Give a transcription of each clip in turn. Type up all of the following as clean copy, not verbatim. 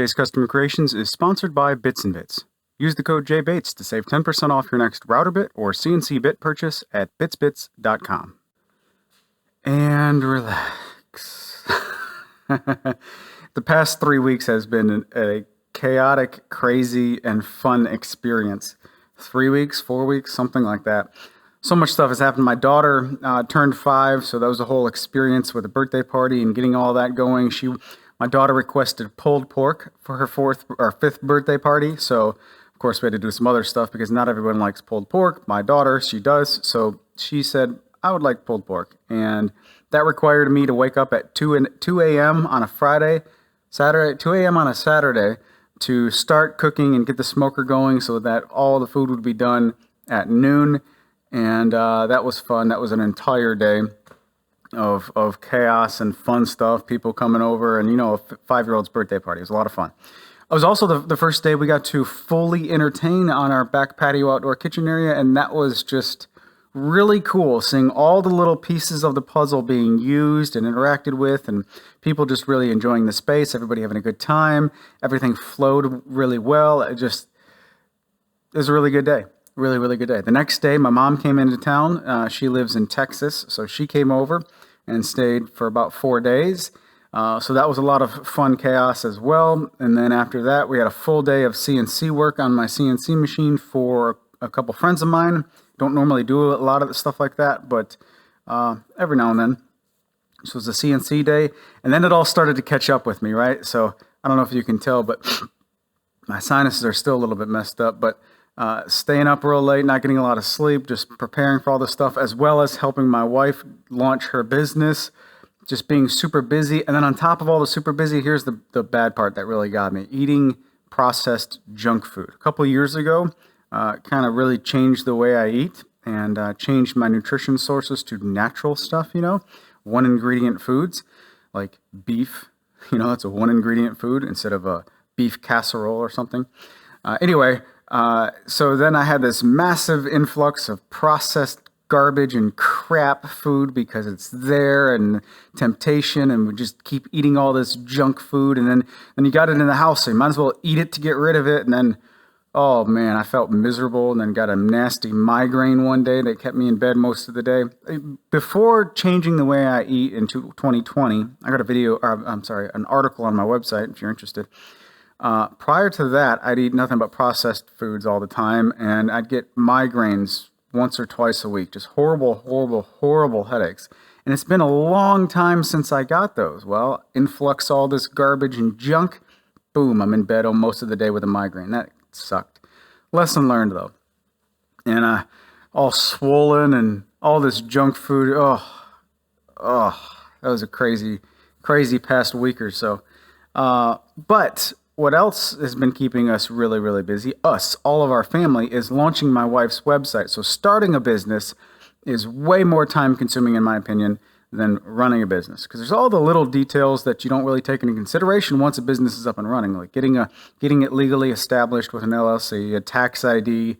Jay's Custom Creations is sponsored by Bits and Bits. Use the code JBates to save 10% off your next router bit or CNC bit purchase at bitsbits.com. And relax. The past 3 weeks has been a chaotic, crazy, and fun experience. 3 weeks, 4 weeks, something like that. So much stuff has happened. My daughter turned 5, so that was a whole experience with a birthday party and getting all that going. My daughter requested pulled pork for her 5th birthday party, so of course we had to do some other stuff because not everyone likes pulled pork. My daughter, she does, so she said, I would like pulled pork, and that required me to wake up at 2 a.m. on a Saturday, 2 a.m. on a Saturday to start cooking and get the smoker going so that all the food would be done at noon, and that was fun. That was an entire day of chaos and fun stuff, people coming over, and a 5-year-old's birthday party. It was a lot of fun. It was also the first day we got to fully entertain on our back patio outdoor kitchen area, and that was just really cool, seeing all the little pieces of the puzzle being used and interacted with, and people just really enjoying the space, everybody having a good time, everything flowed really well. It was a really good day. Really, really good day. The next day, my mom came into town. She lives in Texas, so she came over and stayed for about 4 days. So that was a lot of fun chaos as well. And then after that, we had a full day of CNC work on my CNC machine for a couple friends of mine. Don't normally do a lot of the stuff like that, but every now and then. This was a CNC day. And then it all started to catch up with me, right? So I don't know if you can tell, but my sinuses are still a little bit messed up, but staying up real late, not getting a lot of sleep, just preparing for all this stuff, as well as helping my wife launch her business, just being super busy. And then on top of all the super busy, here's the bad part that really got me: eating processed junk food. A couple of years ago, kind of really changed the way I eat and changed my nutrition sources to natural stuff, one ingredient foods like beef. That's a one ingredient food instead of a beef casserole or something. So then I had this massive influx of processed garbage and crap food because it's there, and temptation, and we just keep eating all this junk food. And then you got it in the house, so you might as well eat it to get rid of it. And then, oh man, I felt miserable, and then got a nasty migraine one day that kept me in bed most of the day. Before changing the way I eat in 2020, I got an article on my website if you're interested. Prior to that, I'd eat nothing but processed foods all the time, and I'd get migraines once or twice a week. Just horrible, horrible, horrible headaches. And it's been a long time since I got those. Well, influx all this garbage and junk, boom, I'm in bed most of the day with a migraine. That sucked. Lesson learned, though. And all swollen and all this junk food. That was a crazy, crazy past week or so. But what else has been keeping us really, really busy, all of our family, is launching my wife's website. So starting a business is way more time consuming, in my opinion, than running a business, because there's all the little details that you don't really take into consideration once a business is up and running, like getting it legally established with an LLC, a tax ID,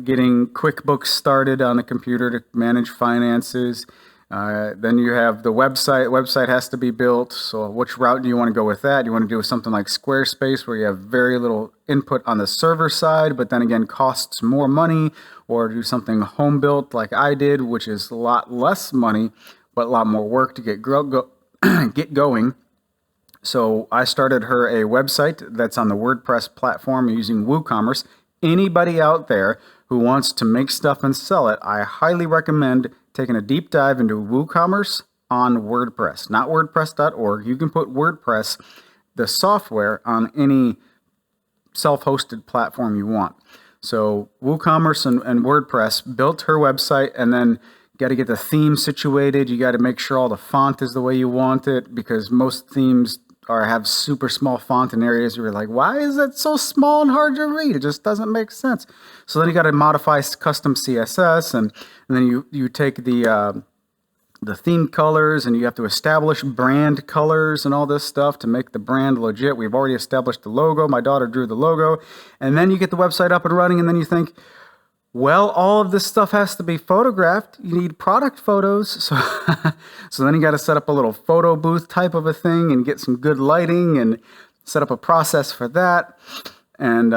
getting QuickBooks started on a computer to manage finances. Then you have the website. Website has to be built. So which route do you want to go with that? You want to do something like Squarespace, where you have very little input on the server side, but then again costs more money, or do something home built like I did, which is a lot less money, but a lot more work to get going. So I started her a website that's on the WordPress platform using WooCommerce. Anybody out there who wants to make stuff and sell it, I highly recommend taking a deep dive into WooCommerce on WordPress, not WordPress.org. You can put WordPress, the software, on any self-hosted platform you want. So WooCommerce and WordPress built her website, and then got to get the theme situated. You got to make sure all the font is the way you want it, because most themes have super small font in areas where you're like, why is it so small and hard to read? It just doesn't make sense. So then you got to modify custom CSS, and then you take the theme colors, and you have to establish brand colors and all this stuff to make the brand legit. We've already established the logo. My daughter drew the logo, and then you get the website up and running, and then you think, well, all of this stuff has to be photographed. You need product photos. So then you got to set up a little photo booth type of a thing and get some good lighting and set up a process for that, and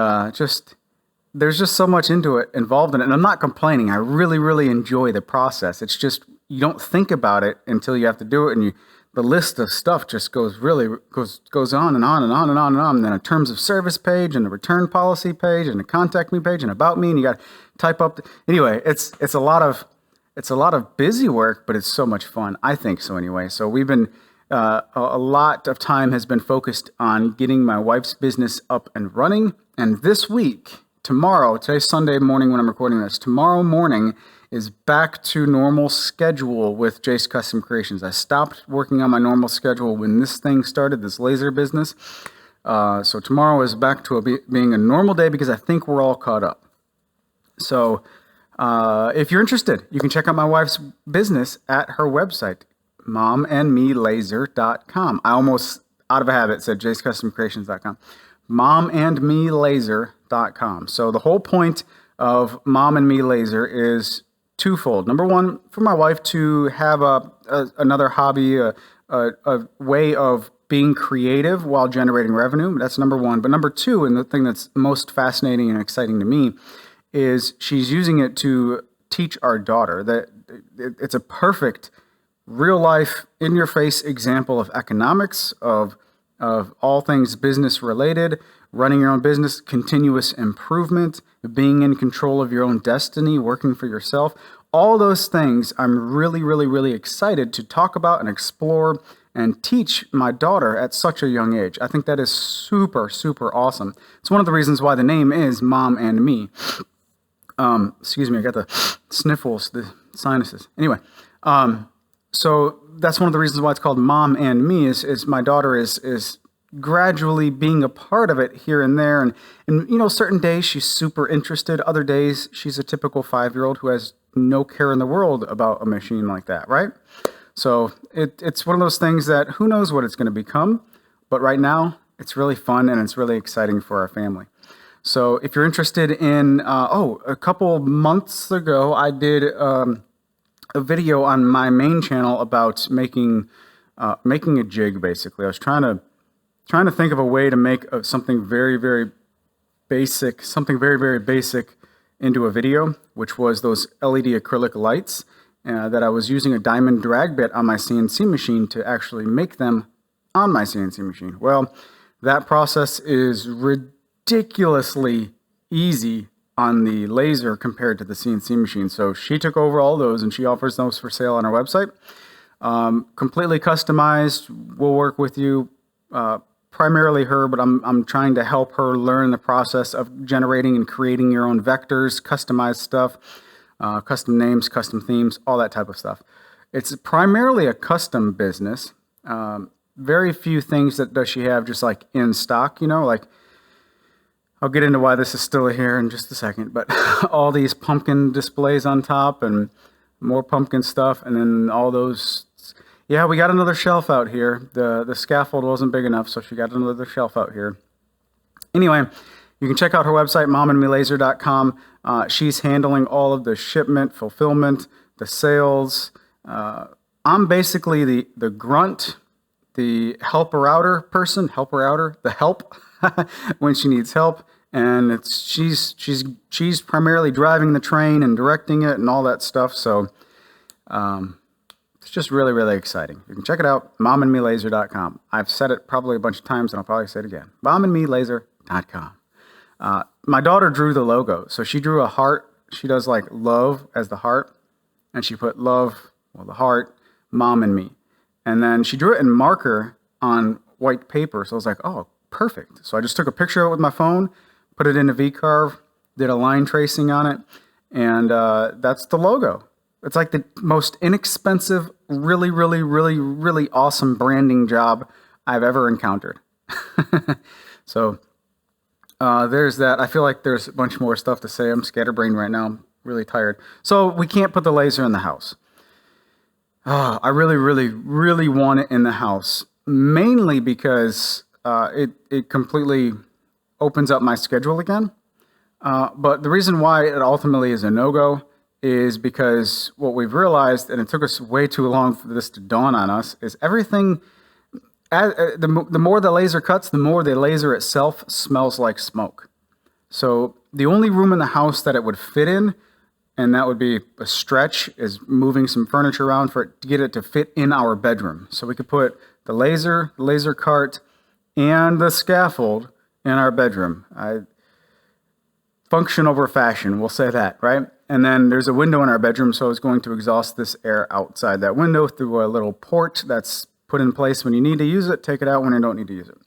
there's just so much involved in it. And I'm not complaining. I really, really enjoy the process. It's just you don't think about it until you have to do it, and the list of stuff just goes on and on and on and on and on. And then a terms of service page and a return policy page and a contact me page and about me, and you got to type up. Anyway, it's a lot of busy work, but it's so much fun. I think so anyway. So we've been a lot of time has been focused on getting my wife's business up and running. And this week, today's Sunday morning when I'm recording this, tomorrow morning is back to normal schedule with Jace Custom Creations. I stopped working on my normal schedule when this thing started, this laser business. So tomorrow is back to being a normal day because I think we're all caught up. So if you're interested, you can check out my wife's business at her website, momandmelaser.com. I almost, out of a habit, said jacecustomcreations.com. momandmelaser.com. So the whole point of Mom and Me Laser is twofold. Number one, for my wife to have another hobby, a way of being creative while generating revenue. That's number one. But number two, and the thing that's most fascinating and exciting to me, is she's using it to teach our daughter. That it's a perfect real life, in your face example of economics, of all things business related, running your own business, continuous improvement, being in control of your own destiny, working for yourself. All those things I'm really, really, really excited to talk about and explore and teach my daughter at such a young age. I think that is super, super awesome. It's one of the reasons why the name is Mom and Me. Excuse me, I got the sniffles, the sinuses. Anyway, so that's one of the reasons why it's called Mom and Me is my daughter is gradually being a part of it here and there. And certain days she's super interested. Other days she's a typical 5-year-old who has no care in the world about a machine like that, right? So it's one of those things that who knows what it's going to become. But right now it's really fun and it's really exciting for our family. So if you're interested in, a couple months ago, I did a video on my main channel about making a jig. Basically, I was trying to think of a way to make something very, very basic, into a video, which was those LED acrylic lights that I was using a diamond drag bit on my CNC machine to actually make them on my CNC machine. Well, that process is ridiculously easy on the laser compared to the CNC machine. So she took over all those and she offers those for sale on our website. Completely customized. We'll work with you, primarily her, but I'm trying to help her learn the process of generating and creating your own vectors, customized stuff, custom names, custom themes, all that type of stuff. It's primarily a custom business. Very few things that does she have just like in stock, like I'll get into why this is still here in just a second, but all these pumpkin displays on top and more pumpkin stuff, and then all those. Yeah, we got another shelf out here. The scaffold wasn't big enough, so she got another shelf out here. Anyway, you can check out her website, momandmelaser.com. She's handling all of the shipment, fulfillment, the sales. I'm basically the grunt, the helper-outer person, the help when she needs help. And she's primarily driving the train and directing it and all that stuff. So it's just really, really exciting. You can check it out, momandmelaser.com. I've said it probably a bunch of times, and I'll probably say it again. momandmelaser.com. My daughter drew the logo. So she drew a heart. She does like love as the heart. And she put love, the heart, Mom and Me. And then she drew it in marker on white paper. So I was like, oh, perfect. So I just took a picture of it with my phone, put it into VCarve, did a line tracing on it, and that's the logo. It's like the most inexpensive, really, really, really, really awesome branding job I've ever encountered. So there's that. I feel like there's a bunch more stuff to say. I'm scatterbrained right now. I'm really tired. So we can't put the laser in the house. I really, really, really want it in the house, mainly because it completely opens up my schedule again. But the reason why it ultimately is a no-go is because what we've realized, and it took us way too long for this to dawn on us, is everything the more the laser cuts, the more the laser itself smells like smoke. So the only room in the house that it would fit in, and that would be a stretch, is moving some furniture around for it to get it to fit in our bedroom. So we could put the laser cart, and the scaffold in our bedroom. Function over fashion, we'll say that, right? And then there's a window in our bedroom, so it's going to exhaust this air outside that window through a little port that's put in place when you need to use it, take it out when you don't need to use it.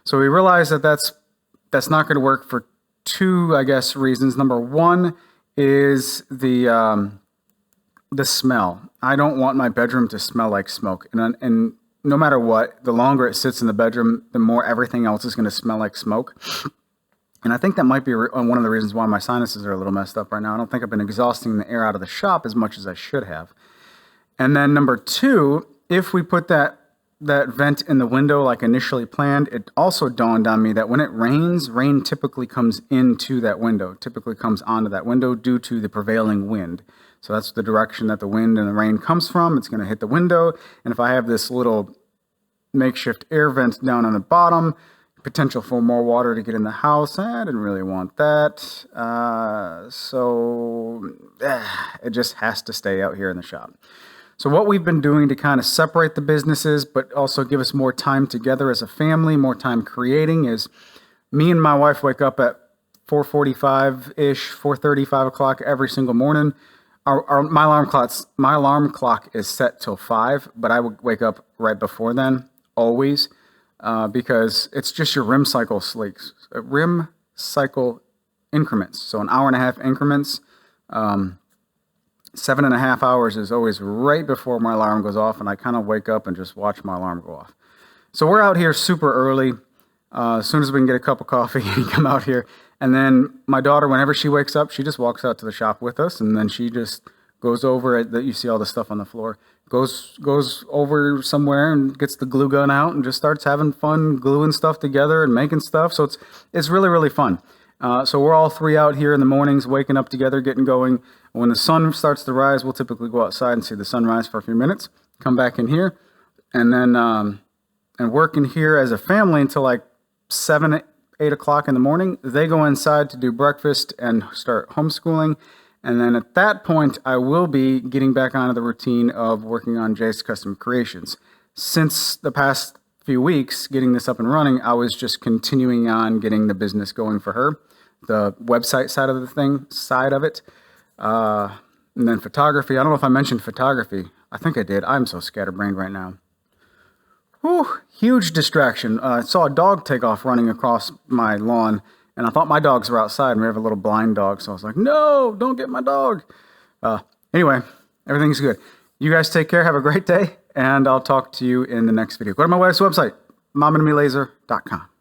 So we realized that that's not going to work for two, I guess, reasons. Number one is the smell. I don't want my bedroom to smell like smoke. And no matter what, the longer it sits in the bedroom, the more everything else is going to smell like smoke. And I think that might be one of the reasons why my sinuses are a little messed up right now. I don't think I've been exhausting the air out of the shop as much as I should have. And then number two, if we put that vent in the window like initially planned, it also dawned on me that when it rains, rain typically comes into that window, typically comes onto that window due to the prevailing wind. So that's the direction that the wind and the rain comes from. It's going to hit the window. And if I have this little makeshift air vent down on the bottom, potential for more water to get in the house, I didn't really want that. So it just has to stay out here in the shop. So what we've been doing to kind of separate the businesses, but also give us more time together as a family, more time creating, is me and my wife wake up at 4:45-ish, 4:30, 5 o'clock every single morning. My alarm clock is set till 5, but I would wake up right before then, always, because it's just your REM cycle increments. So an hour and a half increments. 7.5 hours is always right before my alarm goes off, and I kind of wake up and just watch my alarm go off. So we're out here super early. As soon as we can get a cup of coffee and come out here. And then my daughter, whenever she wakes up, she just walks out to the shop with us, and then she just goes over it. You see all the stuff on the floor. Goes over somewhere and gets the glue gun out and just starts having fun gluing stuff together and making stuff. So it's really, really fun. So we're all three out here in the mornings, waking up together, getting going. When the sun starts to rise, we'll typically go outside and see the sunrise for a few minutes, come back in here, and then and work in here as a family until like 7, 8 o'clock in the morning. They go inside to do breakfast and start homeschooling. And then at that point, I will be getting back onto the routine of working on Jace Custom Creations. Since the past few weeks, getting this up and running, I was just continuing on getting the business going for her. The website side of it. And then photography. I don't know if I mentioned photography. I think I did. I'm so scatterbrained right now. Whew, huge distraction. I saw a dog take off running across my lawn, and I thought my dogs were outside, and we have a little blind dog, so I was like, no, don't get my dog. Anyway, everything's good. You guys take care. Have a great day, and I'll talk to you in the next video. Go to my wife's website, momandmelaser.com.